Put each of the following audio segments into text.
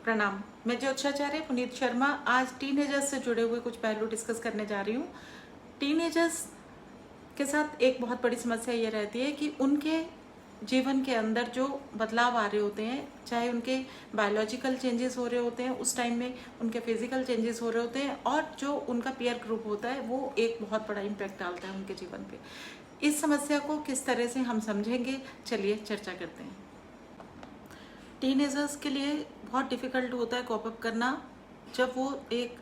प्रणाम। मैं ज्योतिषाचार्य पुनीत शर्मा आज टीनेजर्स से जुड़े हुए कुछ पहलू डिस्कस करने जा रही हूँ। टीनेजर्स के साथ एक बहुत बड़ी समस्या ये रहती है कि उनके जीवन के अंदर जो बदलाव आ रहे होते हैं, चाहे उनके बायोलॉजिकल चेंजेस हो रहे होते हैं उस टाइम में, उनके फिजिकल चेंजेस हो रहे होते हैं, और जो उनका पीयर ग्रुप होता है वो एक बहुत बड़ा इम्पैक्ट डालता है उनके जीवन पे। इस समस्या को किस तरह से हम समझेंगे, चलिए चर्चा करते हैं। टीनेजर्स के लिए बहुत डिफ़िकल्ट होता है कॉप अप करना जब वो एक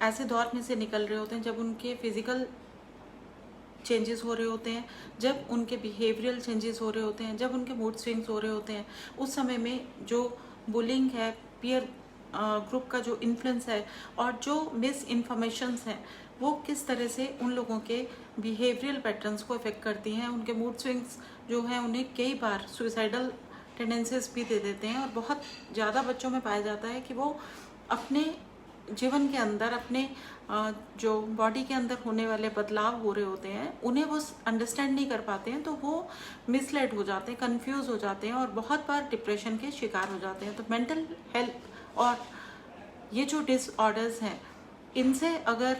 ऐसे दौर में से निकल रहे होते हैं जब उनके फिज़िकल चेंजेस हो रहे होते हैं, जब उनके बिहेवियरल चेंजेस हो रहे होते हैं, जब उनके मूड स्विंग्स हो रहे होते हैं। उस समय में जो बुलिंग है, पीयर ग्रुप का जो इन्फ्लुएंस है और जो मिस इन्फॉर्मेशंस हैं वो किस तरह से उन लोगों के बिहेवियरल पैटर्न्स को इफेक्ट करती हैं। उनके मूड स्विंग्स जो हैं उन्हें कई बार सुइसाइडल टेंडेंसीज भी दे देते हैं, और बहुत ज़्यादा बच्चों में पाया जाता है कि वो अपने जीवन के अंदर, अपने जो बॉडी के अंदर होने वाले बदलाव हो रहे होते हैं उन्हें वो अंडरस्टैंड नहीं कर पाते हैं, तो वो मिसलेड हो जाते हैं, कंफ्यूज हो जाते हैं और बहुत बार डिप्रेशन के शिकार हो जाते हैं। तो मेंटल हेल्थ और ये जो डिसऑर्डर्स हैं इनसे अगर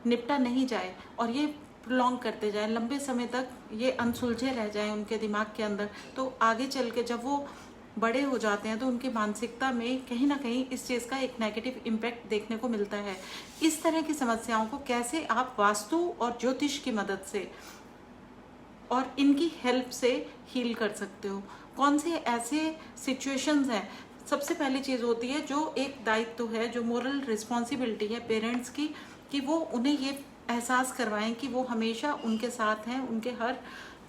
निपटा नहीं जाए और ये प्रोलॉन्ग करते जाए, लंबे समय तक ये अनसुलझे रह जाए उनके दिमाग के अंदर, तो आगे चल के जब वो बड़े हो जाते हैं तो उनकी मानसिकता में कहीं ना कहीं इस चीज़ का एक नेगेटिव इम्पैक्ट देखने को मिलता है। इस तरह की समस्याओं को कैसे आप वास्तु और ज्योतिष की मदद से और इनकी हेल्प से हील कर सकते हो, कौन से ऐसे सिचुएशंस हैं। सबसे पहली चीज़ होती है जो एक दायित्व है, जो मोरल रिस्पॉन्सिबिलिटी है पेरेंट्स की, कि वो उन्हें ये एहसास करवाएं कि वो हमेशा उनके साथ हैं, उनके हर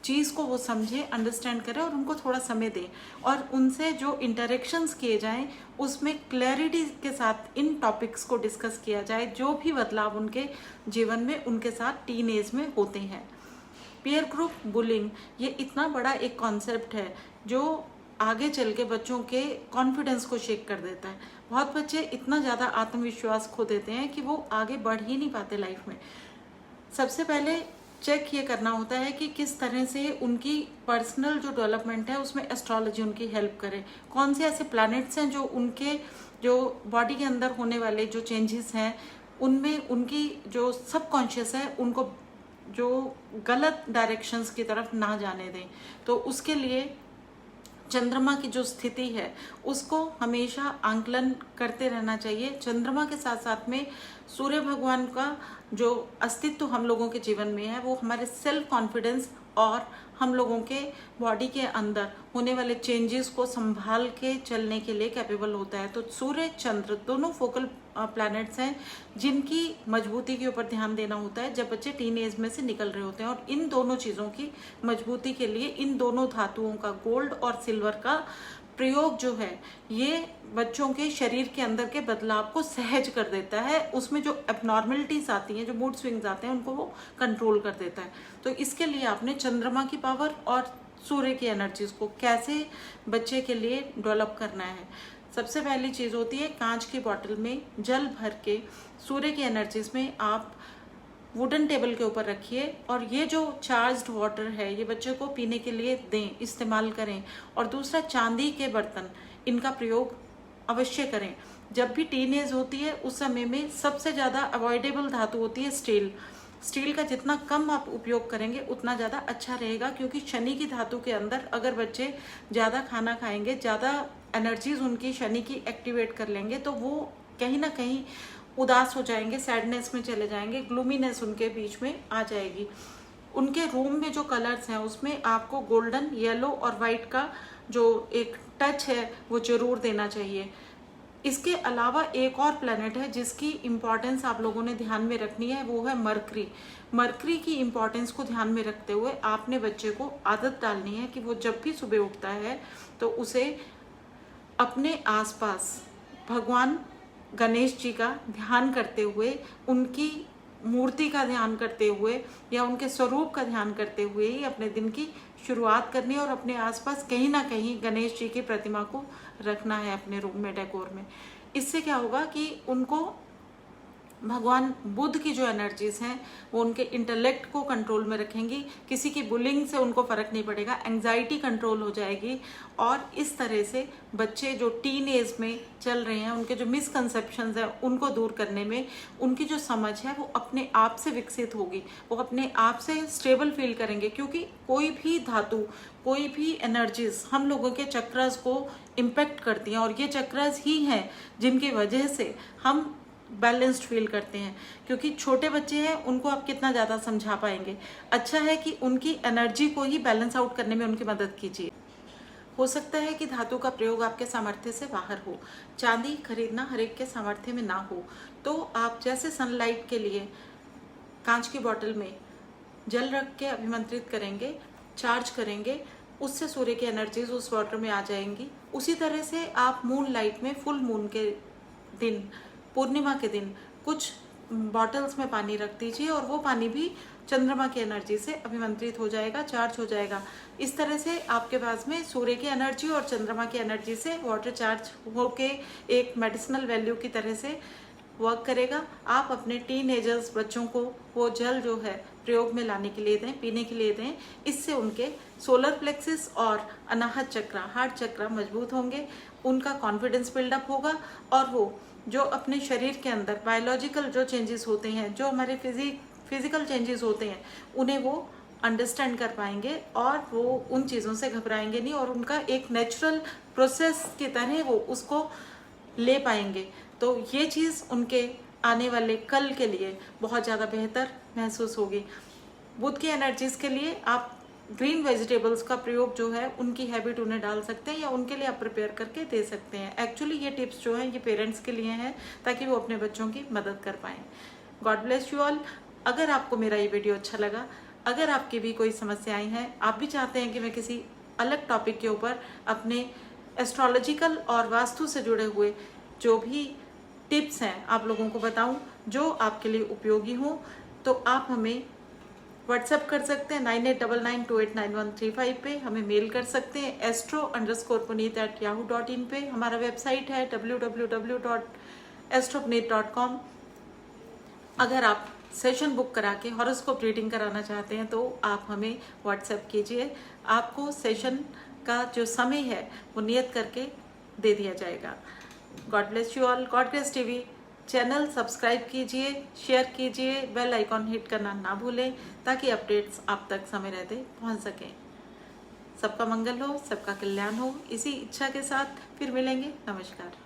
चीज़ को वो समझे, अंडरस्टैंड करें और उनको थोड़ा समय दें, और उनसे जो इंटरेक्शंस किए जाएं उसमें क्लैरिटी के साथ इन टॉपिक्स को डिस्कस किया जाए, जो भी बदलाव उनके जीवन में उनके साथ टीन एज में होते हैं। पीयर ग्रुप बुलिंग ये इतना बड़ा एक कॉन्सेप्ट है जो आगे चल के बच्चों के कॉन्फिडेंस को शेक कर देता है। बहुत बच्चे इतना ज़्यादा आत्मविश्वास खो देते हैं कि वो आगे बढ़ ही नहीं पाते लाइफ में। सबसे पहले चेक ये करना होता है कि किस तरह से उनकी पर्सनल जो डेवलपमेंट है उसमें एस्ट्रोलॉजी उनकी हेल्प करे। कौन से ऐसे प्लैनेट्स हैं जो उनके जो बॉडी के अंदर होने वाले जो चेंजेस हैं उनमें उनकी जो सबकॉन्शियस है उनको जो गलत डायरेक्शंस की तरफ ना जाने दें। तो उसके लिए चंद्रमा की जो स्थिति है उसको हमेशा आंकलन करते रहना चाहिए। चंद्रमा के साथ साथ में सूर्य भगवान का जो अस्तित्व हम लोगों के जीवन में है वो हमारे सेल्फ कॉन्फिडेंस और हम लोगों के बॉडी के अंदर होने वाले चेंजेस को संभाल के चलने के लिए कैपेबल होता है। तो सूर्य चंद्र दोनों फोकल प्लैनेट्स हैं जिनकी मजबूती के ऊपर ध्यान देना होता है जब बच्चे टीन एज में से निकल रहे होते हैं, और इन दोनों चीज़ों की मजबूती के लिए इन दोनों धातुओं का, गोल्ड और सिल्वर का प्रयोग जो है ये बच्चों के शरीर के अंदर के बदलाव को सहज कर देता है। उसमें जो एबनॉर्मलिटीज आती हैं, जो मूड स्विंग्स आते हैं, उनको वो कंट्रोल कर देता है। तो इसके लिए आपने चंद्रमा की पावर और सूर्य की एनर्जीज को कैसे बच्चे के लिए डेवलप करना है। सबसे पहली चीज़ होती है कांच की बोतल में जल भर के सूर्य की एनर्जीज में आप वुडन टेबल के ऊपर रखिए, और ये जो चार्ज्ड वाटर है ये बच्चे को पीने के लिए दें, इस्तेमाल करें। और दूसरा, चांदी के बर्तन, इनका प्रयोग अवश्य करें। जब भी टीन एज होती है उस समय में सबसे ज़्यादा अवॉइडेबल धातु होती है स्टील। स्टील का जितना कम आप उपयोग करेंगे उतना ज़्यादा अच्छा रहेगा, क्योंकि शनि की धातु के अंदर अगर बच्चे ज़्यादा खाना खाएंगे, ज़्यादा एनर्जीज उनकी शनि की एक्टिवेट कर लेंगे, तो वो कहीं ना कहीं उदास हो जाएंगे, सैडनेस में चले जाएंगे, ग्लूमीनेस उनके बीच में आ जाएगी। उनके रूम में जो कलर्स हैं उसमें आपको गोल्डन, येलो और वाइट का जो एक टच है वो जरूर देना चाहिए। इसके अलावा एक और प्लैनेट है जिसकी इम्पॉर्टेंस आप लोगों ने ध्यान में रखनी है, वो है मरकरी। मरकरी की इम्पॉर्टेंस को ध्यान में रखते हुए आपने बच्चे को आदत डालनी है कि वो जब भी सुबह उठता है तो उसे अपने आसपास भगवान गणेश जी का ध्यान करते हुए, उनकी मूर्ति का ध्यान करते हुए या उनके स्वरूप का ध्यान करते हुए ही अपने दिन की शुरुआत करनी है, और अपने आसपास कहीं ना कहीं गणेश जी की प्रतिमा को रखना है अपने रूम में, डेकोर में। इससे क्या होगा कि उनको भगवान बुद्ध की जो एनर्जीज हैं वो उनके इंटेलेक्ट को कंट्रोल में रखेंगी, किसी की बुलिंग से उनको फर्क नहीं पड़ेगा, एंग्जाइटी कंट्रोल हो जाएगी। और इस तरह से बच्चे जो टीन एज में चल रहे हैं उनके जो मिसकंसेप्शंस हैं उनको दूर करने में उनकी जो समझ है वो अपने आप से विकसित होगी, वो अपने आप से स्टेबल फील करेंगे। क्योंकि कोई भी धातु, कोई भी एनर्जीज हम लोगों के चक्रस को इम्पेक्ट करती हैं और ये चक्रस ही हैं जिनकी वजह से हम बैलेंस्ड फील करते हैं। क्योंकि छोटे बच्चे हैं, उनको आप कितना ज़्यादा समझा पाएंगे। अच्छा है कि उनकी एनर्जी को ही बैलेंस आउट करने में उनकी मदद कीजिए। हो सकता है कि धातु का प्रयोग आपके सामर्थ्य से बाहर हो, चांदी खरीदना हर एक के सामर्थ्य में ना हो, तो आप जैसे सनलाइट के लिए कांच की बोतल में जल रख के अभिमंत्रित करेंगे, चार्ज करेंगे, उससे सूर्य की एनर्जीज उस वाटर में आ जाएंगी। उसी तरह से आप मून लाइट में, फुल मून के दिन, पूर्णिमा के दिन कुछ बॉटल्स में पानी रख दीजिए और वो पानी भी चंद्रमा की एनर्जी से अभिमंत्रित हो जाएगा, चार्ज हो जाएगा। इस तरह से आपके पास में सूर्य की एनर्जी और चंद्रमा की एनर्जी से वाटर चार्ज होके एक मेडिसिनल वैल्यू की तरह से वर्क करेगा। आप अपने टीनेजर्स बच्चों को वो जल जो है प्रयोग में लाने के लिए दें, पीने के लिए दें। इससे उनके सोलर प्लेक्सिस और अनाहत चक्र, हार्ट चक्र मजबूत होंगे, उनका कॉन्फिडेंस बिल्डअप होगा और वो जो अपने शरीर के अंदर बायोलॉजिकल जो चेंजेस होते हैं, जो हमारे फिजिकल चेंजेस होते हैं, उन्हें वो अंडरस्टैंड कर पाएंगे और वो उन चीज़ों से घबराएंगे नहीं और उनका एक नेचुरल प्रोसेस की तरह वो उसको ले पाएंगे। तो ये चीज़ उनके आने वाले कल के लिए बहुत ज़्यादा बेहतर महसूस होगी। बुध की एनर्जीज के लिए आप ग्रीन वेजिटेबल्स का प्रयोग जो है उनकी हैबिट उन्हें डाल सकते हैं या उनके लिए आप प्रिपेयर करके दे सकते हैं। एक्चुअली ये टिप्स जो हैं ये पेरेंट्स के लिए हैं ताकि वो अपने बच्चों की मदद कर पाएँ। God bless you all. अगर आपको मेरा ये वीडियो अच्छा लगा, अगर आपकी भी कोई समस्याएं हैं, आप भी चाहते हैं कि मैं किसी अलग टॉपिक के ऊपर अपने एस्ट्रोलॉजिकल और वास्तु से जुड़े हुए जो भी टिप्स हैं आप लोगों को बताऊं जो आपके लिए उपयोगी हो, तो आप हमें व्हाट्सएप कर सकते हैं 9899289135 पे, हमें मेल कर सकते हैं astro_puneet@yahoo.in पे। हमारा वेबसाइट है www.astropuneet.com। अगर आप सेशन बुक करा के हॉरोस्कोप रीडिंग कराना चाहते हैं तो आप हमें व्हाट्सएप कीजिए, आपको सेशन का जो समय है वो नियत करके दे दिया जाएगा। God bless you all. God bless TV channel subscribe कीजिए, शेयर कीजिए, बेल आइकॉन हिट करना ना भूलें ताकि अपडेट्स आप तक समय रहते पहुंच सकें। सबका मंगल हो, सबका कल्याण हो, इसी इच्छा के साथ फिर मिलेंगे। नमस्कार।